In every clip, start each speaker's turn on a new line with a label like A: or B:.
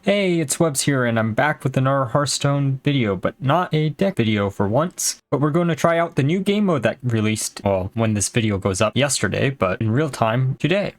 A: Hey, it's Webz here, and I'm back with another Hearthstone video, but not a deck video for once. But we're going to try out the new game mode that released, well, when this video goes up yesterday, but in real time today.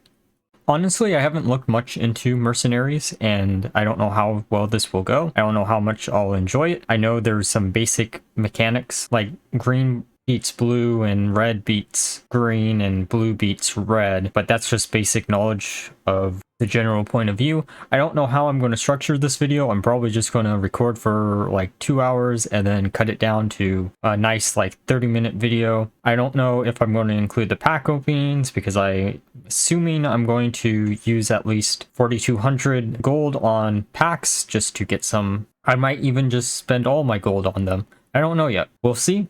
A: Honestly, I haven't looked much into Mercenaries, and I don't know how well this will go. I don't know how much I'll enjoy it. I know there's some basic mechanics, like green beats blue and red beats green and blue beats red, but that's just basic knowledge of the general point of view. I don't know how I'm going to structure this video. I'm probably just going to record for like 2 hours and then cut it down to a nice like 30-minute video. I don't know if I'm going to include the pack openings because I'm assuming I'm going to use at least 4,200 gold on packs just to get some. I might even just spend all my gold on them. I don't know yet. We'll see.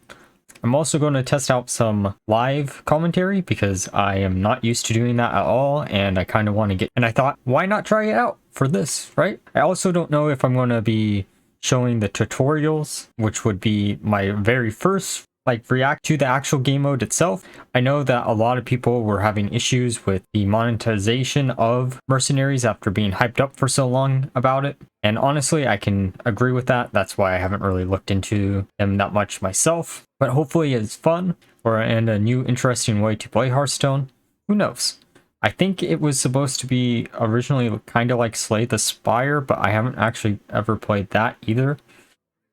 A: I'm also going to test out some live commentary because I am not used to doing that at all, and I kind of want to get, and I thought, why not try it out for this, right? I also don't know if I'm going to be showing the tutorials, which would be my very first react to the actual game mode itself. I know that a lot of people were having issues with the monetization of Mercenaries after being hyped up for so long about it. And honestly, I can agree with that. That's why I haven't really looked into them that much myself. But hopefully it's fun and a new interesting way to play Hearthstone. Who knows? I think it was supposed to be originally kind of like Slay the Spire, but I haven't actually ever played that either.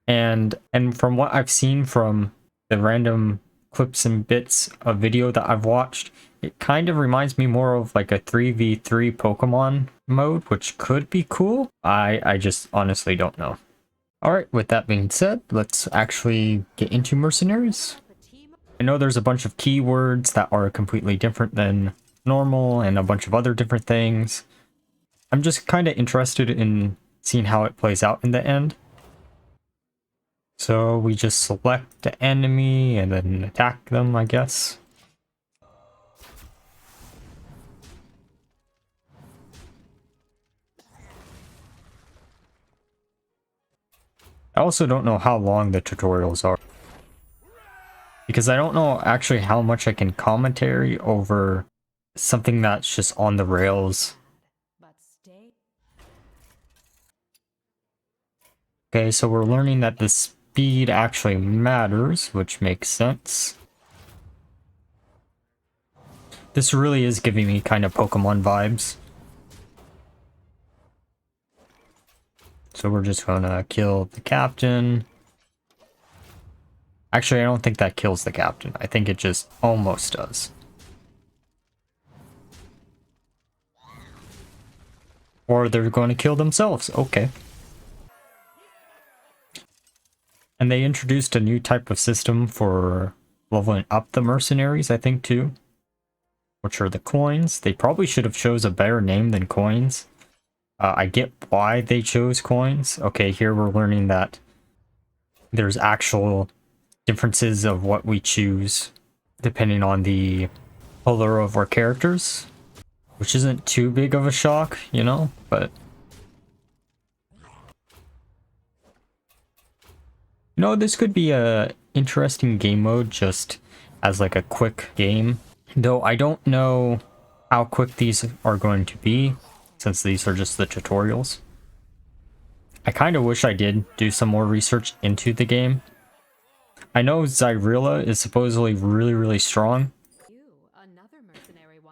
A: And from what I've seen from the random clips and bits of video that I've watched, it kind of reminds me more of like a 3v3 Pokemon mode, which could be cool. I just honestly don't know. Alright, with that being said, let's actually get into Mercenaries. I know there's a bunch of keywords that are completely different than normal and a bunch of other different things. I'm just kind of interested in seeing how it plays out in the end. So we just select the enemy and then attack them, I guess. I also don't know how long the tutorials are, because I don't know actually how much I can commentary over something that's just on the rails. Okay, so we're learning that the speed actually matters, which makes sense. This really is giving me kind of Pokemon vibes. So we're just gonna kill the captain. Actually, I don't think that kills the captain. I think it just almost does. Or they're going to kill themselves. Okay. And they introduced a new type of system for leveling up the mercenaries, I think, too. Which are the coins. They probably should have chose a better name than coins. I get why they chose coins. Okay, here we're learning that there's actual differences of what we choose depending on the color of our characters, which isn't too big of a shock, you know, but you know, this could be a interesting game mode just as like a quick game, though I don't know how quick these are going to be since these are just the tutorials. I kind of wish I did do some more research into the game. I know Zyrilla is supposedly really strong,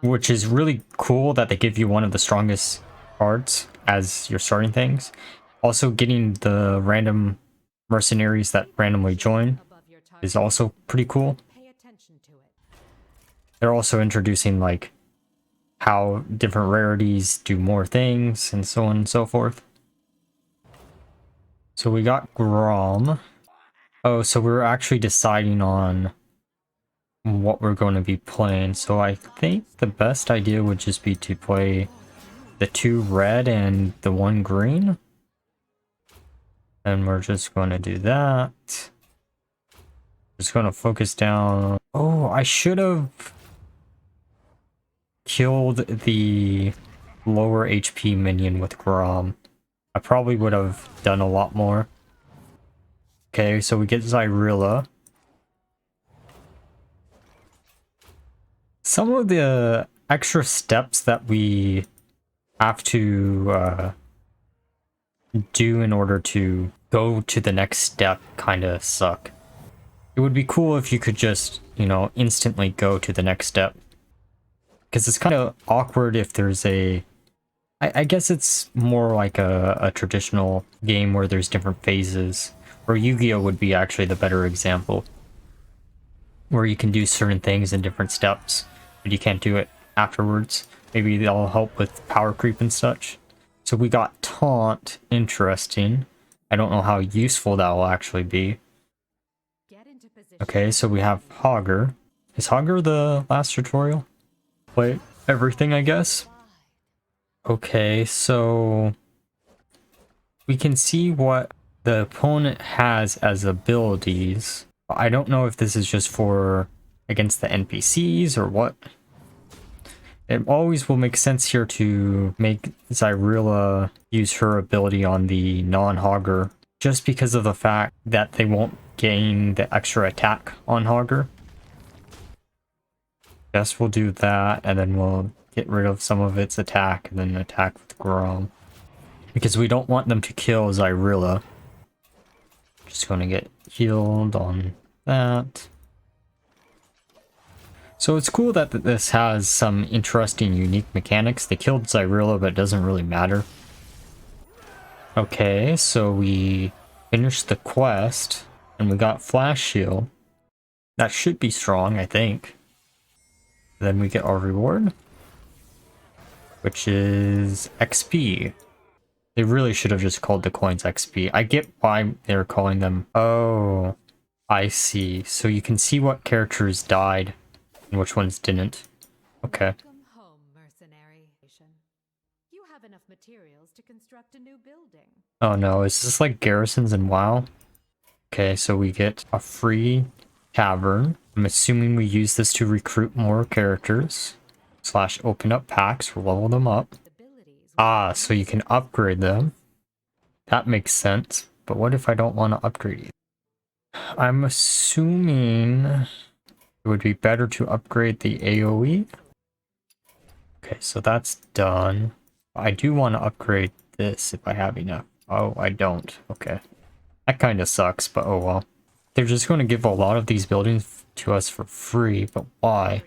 A: which is really cool that they give you one of the strongest cards as you're starting things. Also, getting the random mercenaries that randomly join is also pretty cool. They're also introducing like how different rarities do more things and so on and so forth. So we got Grom. Oh, so we're actually deciding on what we're going to be playing. So I think the best idea would just be to play the 2 red and the 1 green. And we're just going to do that. Just going to focus down. Oh, I should have killed the lower HP minion with Grom. I probably would have done a lot more. Okay, so we get Zyrilla. Some of the extra steps that we have to do in order to go to the next step kind of suck. It would be cool if you could just, you know, instantly go to the next step. Because it's kind of awkward if there's a... I guess it's more like a traditional game where there's different phases. Or Yu-Gi-Oh! Would be actually the better example. Where you can do certain things in different steps, but you can't do it afterwards. Maybe they'll help with power creep and such. So we got Taunt. Interesting. I don't know how useful that will actually be. Okay, so we have Hogger. Is Hogger the last tutorial? Play everything, I guess. Okay, so we can see what the opponent has as abilities. I don't know if this is just for against the NPCs or what. It always will make sense here to make Zyrilla use her ability on the non-Hogger, just because of the fact that they won't gain the extra attack on Hogger. Guess we'll do that, and then we'll get rid of some of its attack, and then attack with Grom. Because we don't want them to kill Zyrilla. Just going to get healed on that. So it's cool that this has some interesting, unique mechanics. They killed Zyrilla, but it doesn't really matter. Okay, so we finished the quest, and we got Flash Shield. That should be strong, I think. Then we get our reward, which is XP. They really should have just called the coins XP. I get why they're calling them... Oh, I see. So you can see what characters died and which ones didn't. Okay.
B: Welcome home, Mercenary. You have enough materials to construct a new building.
A: Oh no, is this like garrisons in WoW? Okay, so we get a free tavern. I'm assuming we use this to recruit more characters. / open up packs, we'll level them up. Ah, so you can upgrade them. That makes sense. But what if I don't want to upgrade you? I'm assuming it would be better to upgrade the AoE. Okay, so that's done. I do want to upgrade this if I have enough. Oh, I don't. Okay. That kind of sucks, but oh well. They're just going to give a lot of these buildings to us for free, but why?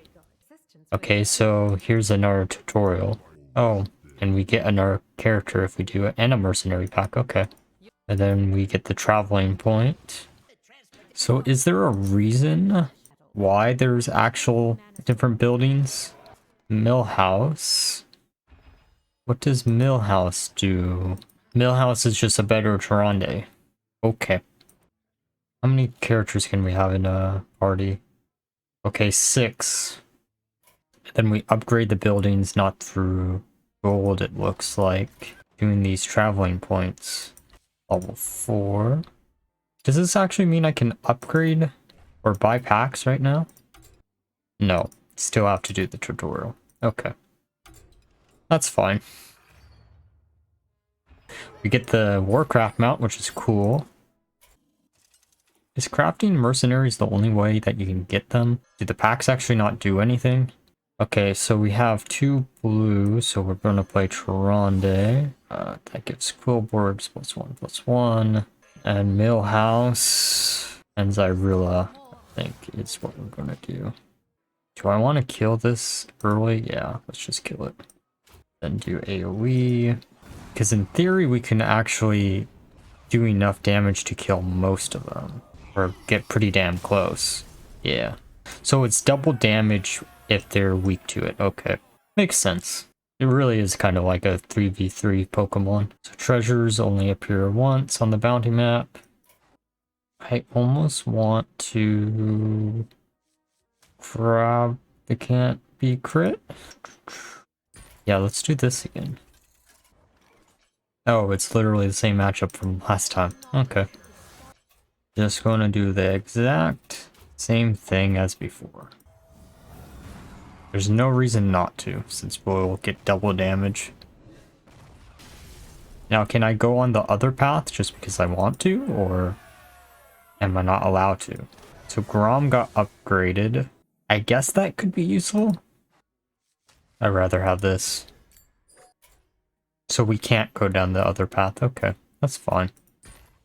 A: Okay, so here's another tutorial. Oh, and we get another character if we do it, and a mercenary pack, okay. And then we get the traveling point. So is there a reason why there's actual different buildings? Millhouse. What does Millhouse do? Millhouse is just a better Tyrande. Okay. How many characters can we have in a party? Okay, 6. Then we upgrade the buildings not through gold, it looks like. Doing these traveling points. Level 4. Does this actually mean I can upgrade or buy packs right now? No. Still have to do the tutorial. Okay. That's fine. We get the Warcraft mount, which is cool. Is crafting mercenaries the only way that you can get them? Do the packs actually not do anything? Okay, so we have 2 blue, so we're going to play Tyrande. That gives Quillboards +1/+1. And Millhouse and Zyrilla, I think, is what we're going to do. Do I want to kill this early? Yeah, let's just kill it. Then do AoE. Because in theory, we can actually do enough damage to kill most of them. Or get pretty damn close. Yeah. So it's double damage if they're weak to it. Okay. Makes sense. It really is kind of like a 3v3 Pokemon. So treasures only appear once on the bounty map. I almost want to grab the can't be crit. Yeah, let's do this again. Oh, it's literally the same matchup from last time. Okay. Just going to do the exact same thing as before. There's no reason not to, since we'll get double damage. Now, can I go on the other path just because I want to, or am I not allowed to? So Grom got upgraded. I guess that could be useful. I'd rather have this. So we can't go down the other path, okay. That's fine.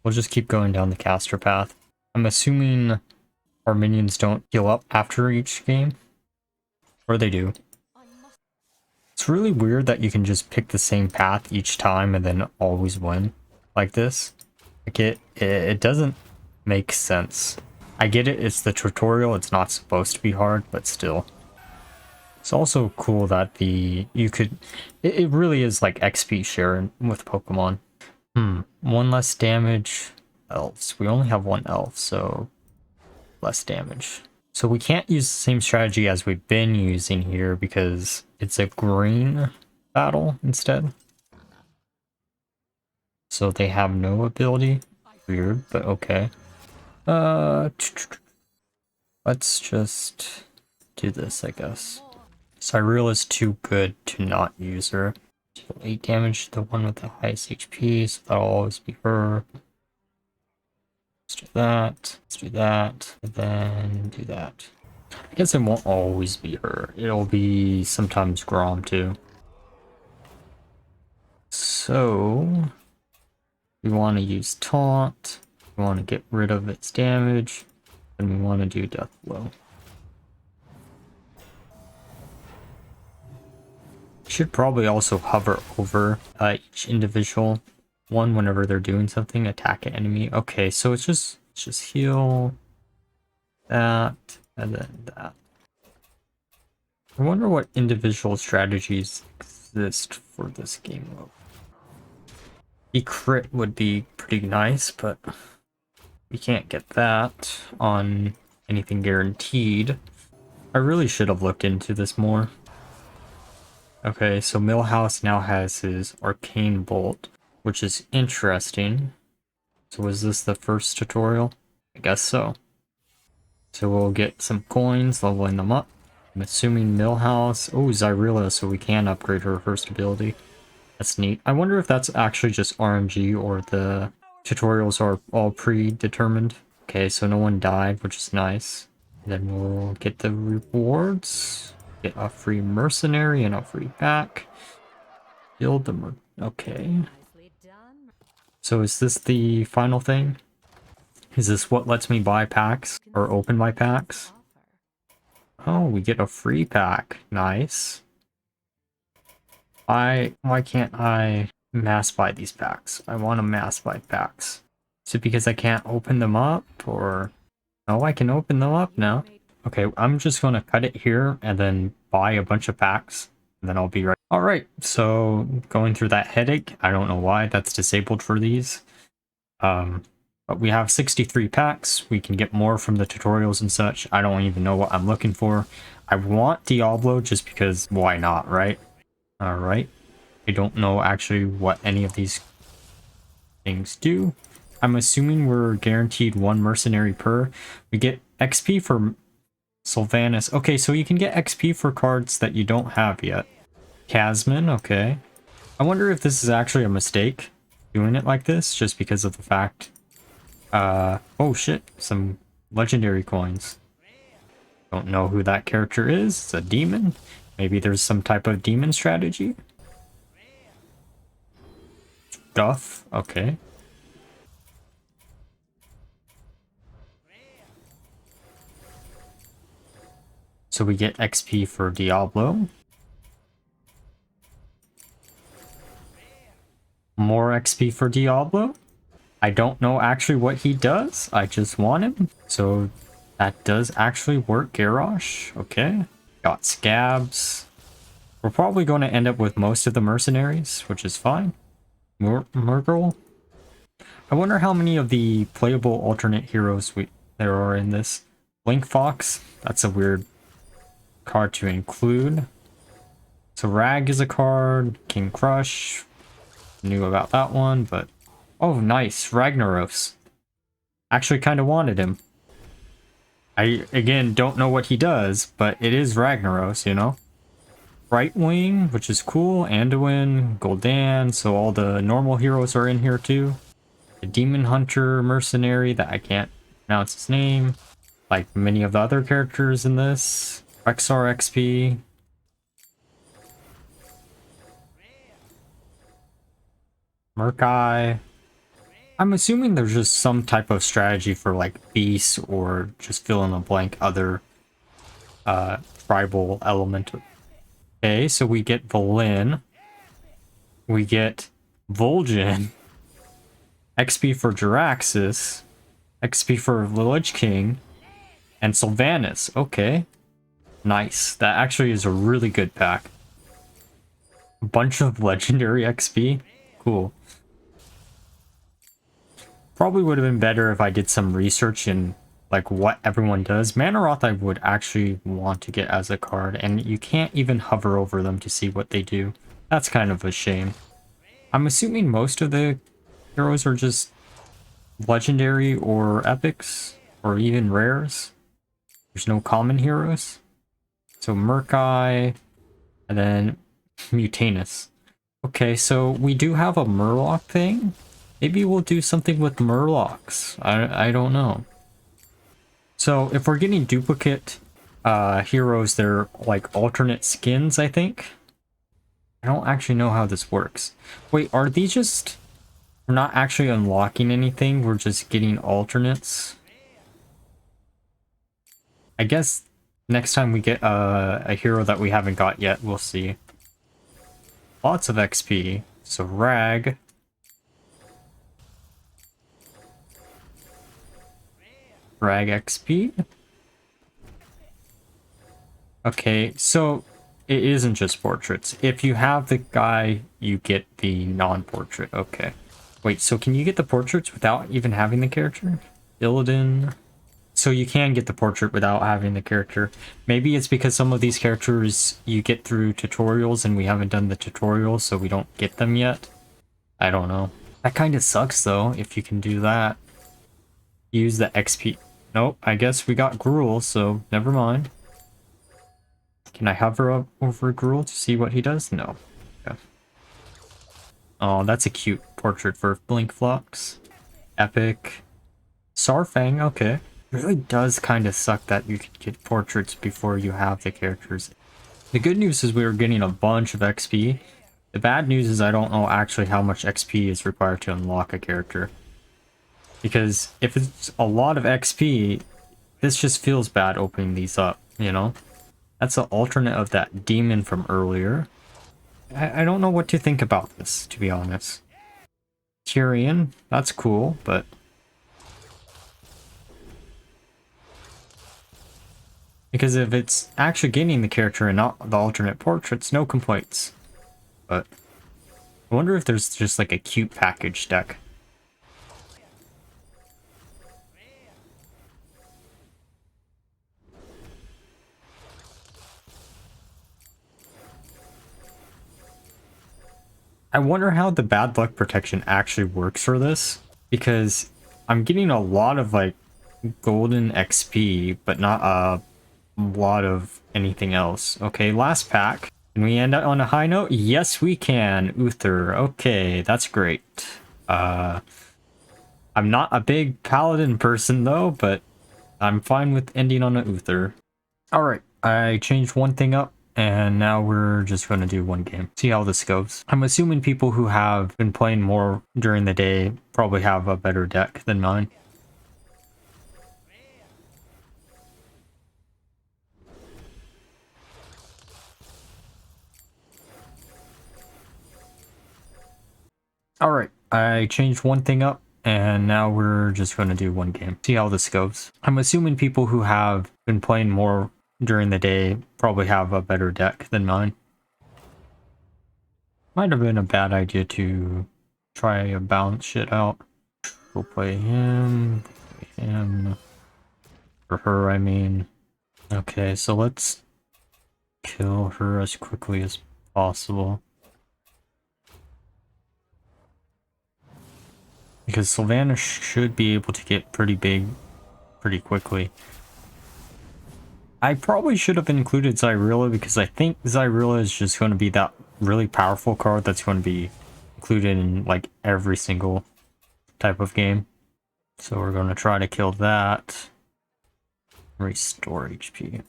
A: We'll just keep going down the caster path. I'm assuming our minions don't heal up after each game. Or they do. It's really weird that you can just pick the same path each time and then always win like this. Like it doesn't make sense. I get it, it's the tutorial, it's not supposed to be hard, but still. It's also cool that it really is like XP sharing with Pokemon. One less damage. Elves. We only have one elf, so less damage. So we can't use the same strategy as we've been using here because it's a green battle instead. So they have no ability. Weird, but okay. Let's just do this, I guess. Cyril is too good to not use her. Deal 8 damage to the one with the highest HP, so that'll always be her. Let's do that. Let's do that. And then do that. I guess it won't always be her. It'll be sometimes Grom too. So we want to use Taunt. We want to get rid of its damage. And we want to do Death Blow. Should probably also hover over each individual one whenever they're doing something. Attack an enemy. Okay, so it's just heal that and then that. I wonder what individual strategies exist for this game mode. The crit would be pretty nice, but we can't get that on anything guaranteed. I really should have looked into this more. Okay, so Millhouse now has his Arcane Bolt, which is interesting. So was this the first tutorial? I guess so. So we'll get some coins, leveling them up. I'm assuming Millhouse. Oh, Zyrilla, so we can upgrade her first ability. That's neat. I wonder if that's actually just RNG or the tutorials are all predetermined. Okay, so no one died, which is nice. Then we'll get the rewards. Get a free mercenary and a free pack. Build them. Okay. So is this the final thing? Is this what lets me buy packs or open my packs? Oh, we get a free pack. Nice. Why can't I mass buy these packs? I want to mass buy packs. Is it because I can't open them up or... Oh, I can open them up now. Okay, I'm just going to cut it here and then buy a bunch of packs. And then I'll be right. Alright, so going through that headache. I don't know why that's disabled for these. But we have 63 packs. We can get more from the tutorials and such. I don't even know what I'm looking for. I want Diablo just because why not, right? Alright. I don't know actually what any of these things do. I'm assuming we're guaranteed one mercenary per. We get XP for Sylvanas. Okay, so you can get XP for cards that you don't have yet. Casman, okay. I wonder if this is actually a mistake, doing it like this, just because of the fact... oh shit, some legendary coins. Don't know who that character is. It's a demon. Maybe there's some type of demon strategy. Duff, okay. So we get XP for Diablo. More XP for Diablo. I don't know actually what he does. I just want him. So that does actually work. Garrosh. Okay. Got Scabs. We're probably going to end up with most of the mercenaries, which is fine. Murgle. I wonder how many of the playable alternate heroes there are in this. Blink Fox. That's a weird card to include. So Rag is a card. King Crush. Knew about that one, but oh nice, Ragnaros. Actually kind of wanted him. I again don't know what he does, but it is Ragnaros, you know. Brightwing, which is cool. Anduin, Gul'dan, so all the normal heroes are in here too. The Demon Hunter mercenary that I can't pronounce his name, like many of the other characters in this. Rexar XP. Murkai. I'm assuming there's just some type of strategy for like beasts or just fill in the blank other tribal element. Okay, so we get Valin. We get Vol'jin. XP for Jiraxis. XP for Lich King. And Sylvanas. Okay. Nice. That actually is a really good pack. A bunch of legendary XP. Cool. Probably would have been better if I did some research in like what everyone does. Manaroth I would actually want to get as a card, and you can't even hover over them to see what they do. That's kind of a shame. I'm assuming most of the heroes are just legendary or epics, or even rares. There's no common heroes. So Murkai, and then Mutanus. Okay, so we do have a Murloc thing. Maybe we'll do something with Murlocs. I don't know. So if we're getting duplicate heroes, they're like alternate skins, I think. I don't actually know how this works. Wait, are these just... We're not actually unlocking anything, we're just getting alternates? I guess next time we get a hero that we haven't got yet, we'll see. Lots of XP. So Rag. Rag XP. Okay, so it isn't just portraits. If you have the guy, you get the non-portrait. Okay. Wait, so can you get the portraits without even having the character? Illidan. So you can get the portrait without having the character. Maybe it's because some of these characters you get through tutorials and we haven't done the tutorials, so we don't get them yet. I don't know. That kind of sucks though, if you can do that. Use the XP. Nope, I guess we got Gruul, so never mind. Can I hover up over Gruul to see what he does? No. Okay. Oh, that's a cute portrait for Blinkflux. Epic. Sarfang, okay. It really does kind of suck that you could get portraits before you have the characters. The good news is we were getting a bunch of XP. The bad news is I don't know actually how much XP is required to unlock a character. Because if it's a lot of XP, this just feels bad opening these up, you know? That's an alternate of that demon from earlier. I don't know what to think about this, to be honest. Tyrion, that's cool, but... Because if it's actually getting the character and not the alternate portraits, no complaints. But I wonder if there's just like a cute package deck. I wonder how the bad luck protection actually works for this, because I'm getting a lot of like golden XP, but not a lot of anything else. Okay, last pack. Can we end on a high note? Yes, we can. Uther. Okay, that's great. I'm not a big paladin person though, but I'm fine with ending on a Uther. Alright, I changed one thing up, and now we're just going to do one game. See how this goes. I'm assuming people who have been playing more during the day probably have a better deck than mine. Alright, I changed one thing up, and now we're just going to do one game. See how this goes. I'm assuming people who have been playing more during the day probably have a better deck than mine. Might have been a bad idea to try a balance shit out. We'll play him, or her, I mean. Okay, so let's kill her as quickly as possible. Because Sylvanas should be able to get pretty big pretty quickly. I probably should have included Zyrilla because I think Zyrilla is just going to be that really powerful card that's going to be included in like every single type of game. So we're going to try to kill that. Restore HP.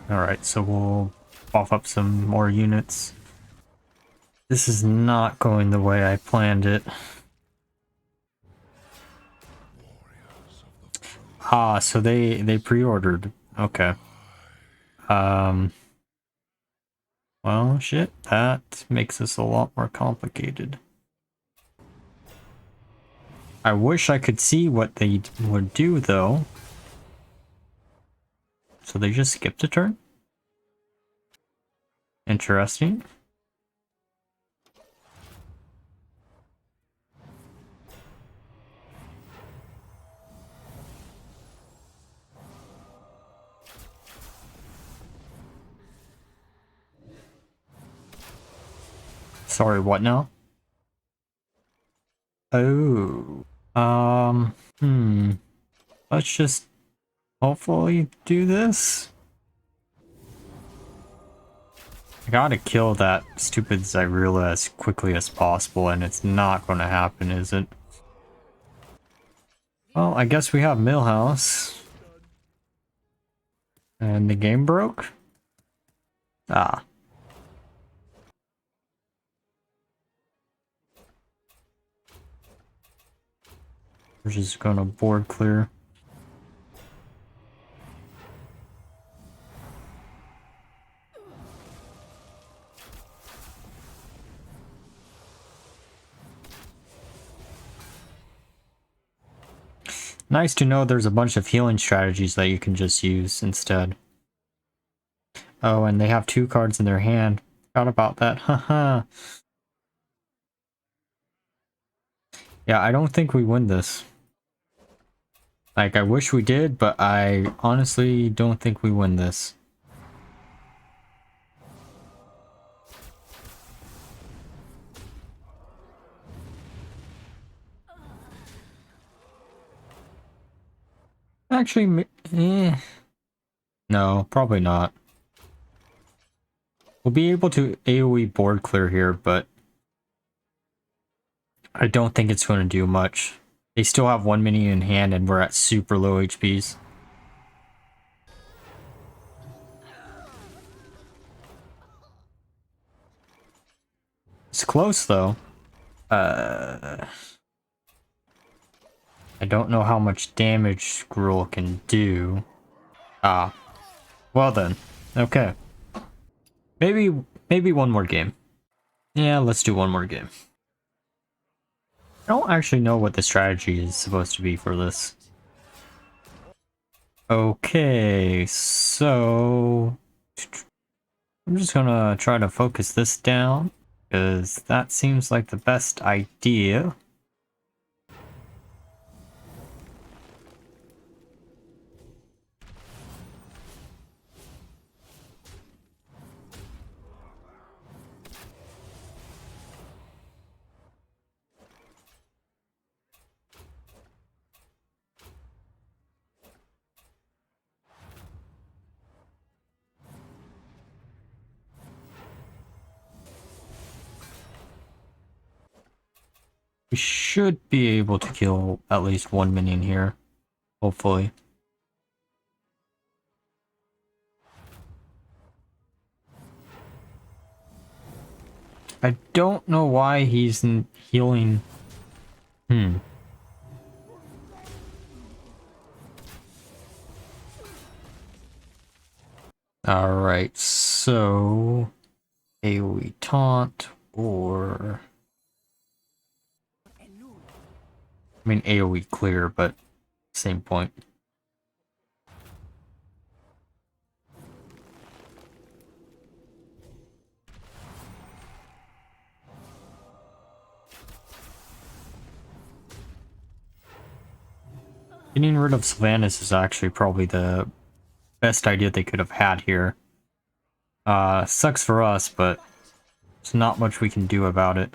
A: Alright, so we'll buff up some more units. This is not going the way I planned it. Ah, so they pre-ordered. Okay. Well, shit, that makes this a lot more complicated. I wish I could see what they would do, though. So they just skipped a turn? Interesting. Sorry, what now? Oh. Let's just hopefully do this. I gotta kill that stupid Zyrilla as quickly as possible, and it's not gonna happen, is it? Well, I guess we have Millhouse. And the game broke? Ah. We're just gonna board clear. Nice to know there's a bunch of healing strategies that you can just use instead. Oh, and they have 2 cards in their hand. Forgot about that. Haha. Yeah, I don't think we win this. Like, I wish we did, but I honestly don't think we win this. Actually, no, probably not. We'll be able to AoE board clear here, but I don't think it's going to do much. They still have 1 minion in hand and we're at super low HPs. It's close though. I don't know how much damage Gruul can do. Ah. Well then. Okay. Maybe one more game. Yeah, let's do one more game. I don't actually know what the strategy is supposed to be for this. Okay, so I'm just gonna try to focus this down because that seems like the best idea. We should be able to kill at least 1 minion here, hopefully. I don't know why he's healing. Alright, so AoE taunt or I mean AoE clear, but same point. Getting rid of Sylvanas is actually probably the best idea they could have had here. Sucks for us, but there's not much we can do about it.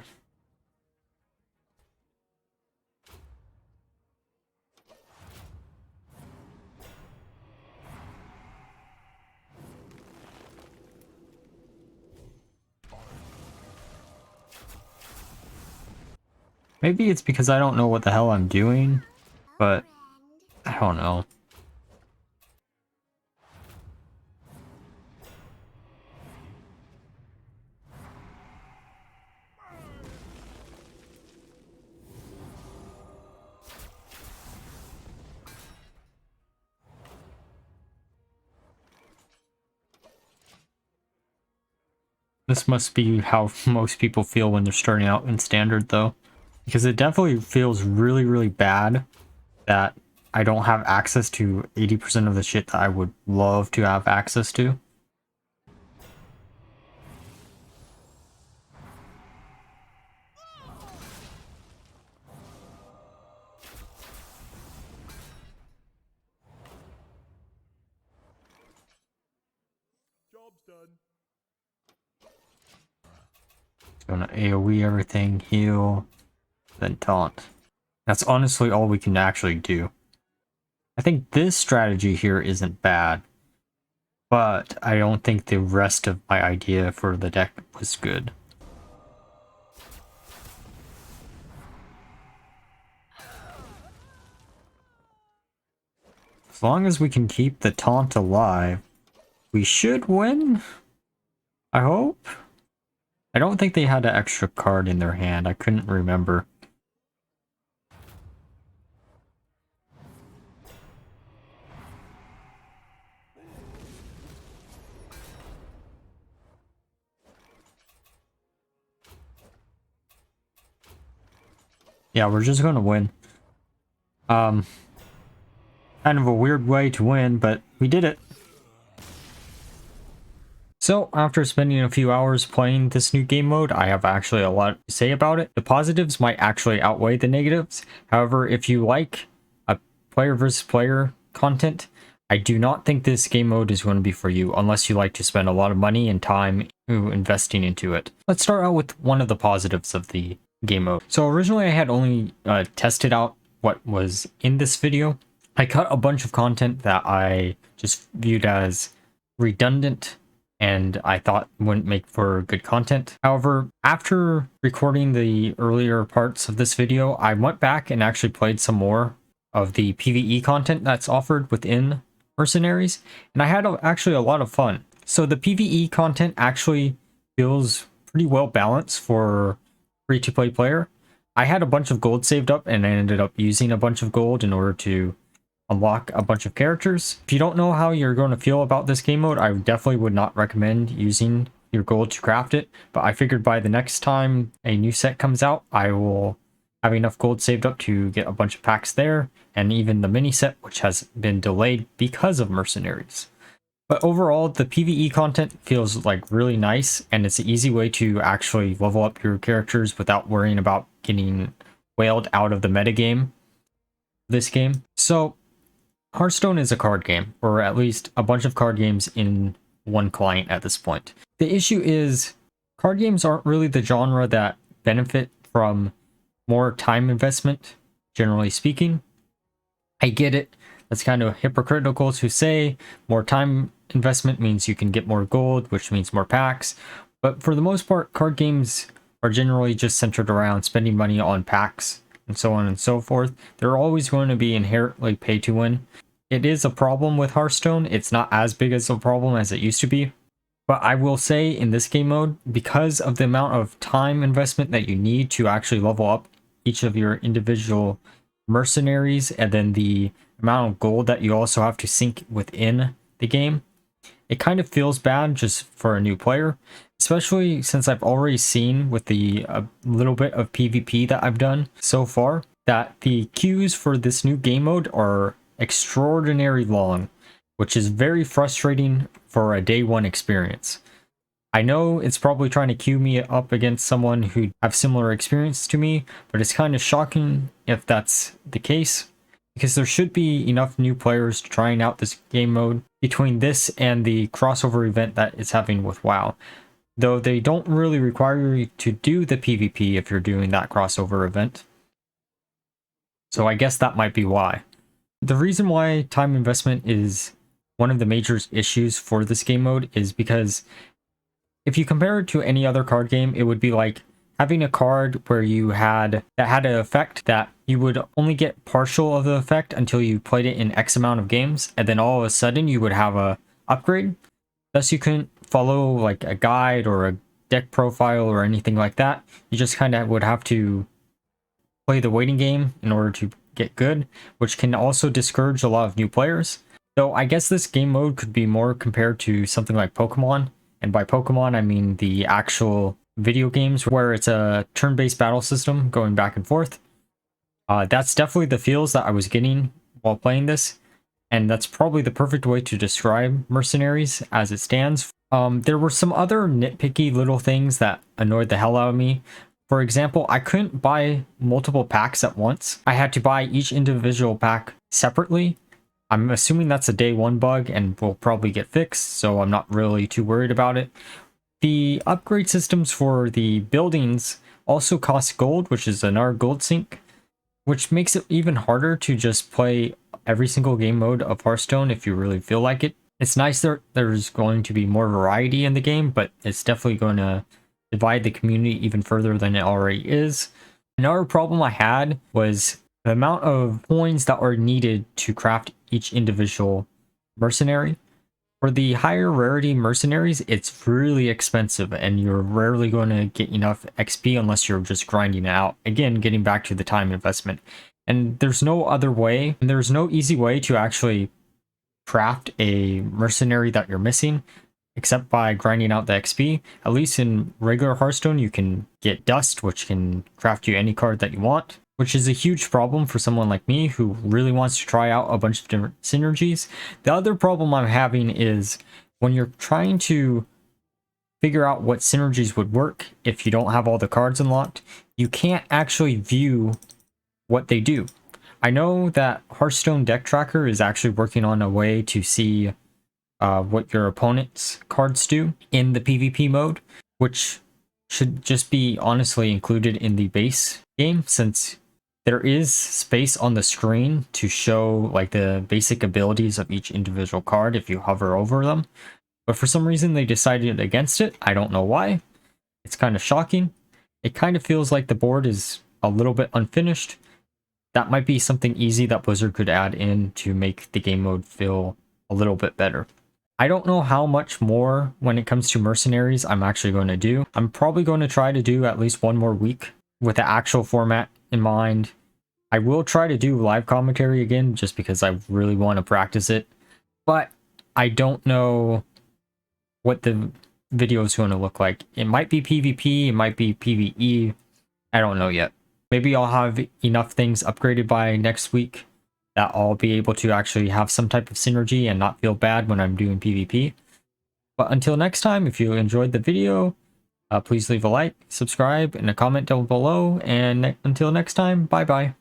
A: Maybe it's because I don't know what the hell I'm doing, but I don't know. This must be how most people feel when they're starting out in standard though. Because it definitely feels really, really bad that I don't have access to 80% of the shit that I would love to have access to.
C: Job's done.
A: Gonna AoE everything, heal, then taunt. That's honestly all we can actually do. I think this strategy here isn't bad, but I don't think the rest of my idea for the deck was good. As long as we can keep the taunt alive, we should win, I hope. I don't think they had an extra card in their hand. I couldn't remember. Yeah, we're just gonna win. Kind of a weird way to win, but we did it. So, after spending a few hours playing this new game mode, I have actually a lot to say about it. The positives might actually outweigh the negatives. However, if you like a player versus player content, I do not think this game mode is going to be for you unless you like to spend a lot of money and time investing into it. Let's start out with one of the positives of the game mode. So originally I had only tested out what was in this video. I cut a bunch of content that I just viewed as redundant and I thought wouldn't make for good content. However, after recording the earlier parts of this video, I went back and actually played some more of the PvE content that's offered within Mercenaries, and I had actually a lot of fun. So the PvE content actually feels pretty well balanced for free-to-play player. I had a bunch of gold saved up and I ended up using a bunch of gold in order to unlock a bunch of characters. If you don't know how you're going to feel about this game mode, I definitely would not recommend using your gold to craft it, but I figured by the next time a new set comes out, I will have enough gold saved up to get a bunch of packs there, and even the mini set, which has been delayed because of Mercenaries. But overall, the PvE content feels like really nice, and it's an easy way to actually level up your characters without worrying about getting whaled out of the metagame this game. So Hearthstone is a card game, or at least a bunch of card games in one client at this point. The issue is card games aren't really the genre that benefit from more time investment, generally speaking. I get it. That's kind of hypocritical to say more time investment means you can get more gold, which means more packs. But for the most part, card games are generally just centered around spending money on packs and so on and so forth. They're always going to be inherently pay to win. It is a problem with Hearthstone. It's not as big as a problem as it used to be. But I will say in this game mode, because of the amount of time investment that you need to actually level up each of your individual mercenaries, and then the amount of gold that you also have to sink within the game, it kind of feels bad just for a new player, especially since I've already seen with the little bit of PvP that I've done so far that the queues for this new game mode are extraordinarily long, which is very frustrating for a day one experience. I know it's probably trying to queue me up against someone who have similar experience to me, but it's kind of shocking if that's the case, because there should be enough new players trying out this game mode between this and the crossover event that it's having with WoW. Though they don't really require you to do the PvP if you're doing that crossover event. So I guess that might be why. The reason why time investment is one of the major issues for this game mode is because if you compare it to any other card game, it would be like having a card where you had an effect that you would only get partial of the effect until you played it in X amount of games, and then all of a sudden you would have a upgrade. Thus you couldn't follow like a guide or a deck profile or anything like that. You just kind of would have to play the waiting game in order to get good, which can also discourage a lot of new players. Though I guess this game mode could be more compared to something like Pokemon, And by Pokemon, I mean the actual video games where it's a turn-based battle system going back and forth. That's definitely the feels that I was getting while playing this. And that's probably the perfect way to describe Mercenaries as it stands. There were some other nitpicky little things that annoyed the hell out of me. For example, I couldn't buy multiple packs at once. I had to buy each individual pack separately. I'm assuming that's a day one bug and will probably get fixed, so I'm not really too worried about it. The upgrade systems for the buildings also cost gold, which is another gold sink, which makes it even harder to just play every single game mode of Hearthstone if you really feel like it. It's nice that there's going to be more variety in the game, but it's definitely going to divide the community even further than it already is. Another problem I had was the amount of coins that are needed to craft each individual mercenary. For the higher rarity mercenaries, it's really expensive and you're rarely going to get enough XP unless you're just grinding it out. Again, getting back to the time investment. And there's no other way, and there's no easy way to actually craft a mercenary that you're missing except by grinding out the XP. At least in regular Hearthstone, you can get dust, which can craft you any card that you want, which is a huge problem for someone like me who really wants to try out a bunch of different synergies. The other problem I'm having is when you're trying to figure out what synergies would work if you don't have all the cards unlocked, you can't actually view what they do. I know that Hearthstone Deck Tracker is actually working on a way to see what your opponent's cards do in the PvP mode, which should just be honestly included in the base game, since there is space on the screen to show like the basic abilities of each individual card if you hover over them. But for some reason they decided against it. I don't know why. It's kind of shocking. It kind of feels like the board is a little bit unfinished. That might be something easy that Blizzard could add in to make the game mode feel a little bit better. I don't know how much more when it comes to Mercenaries I'm actually going to do. I'm probably going to try to do at least one more week with the actual format in mind. I will try to do live commentary again just because I really want to practice it. But I don't know what the video is going to look like. It might be PvP, it might be PvE. I don't know yet. Maybe I'll have enough things upgraded by next week that I'll be able to actually have some type of synergy and not feel bad when I'm doing PvP. But until next time, if you enjoyed the video, please leave a like, subscribe, and a comment down below. And until next time, bye bye.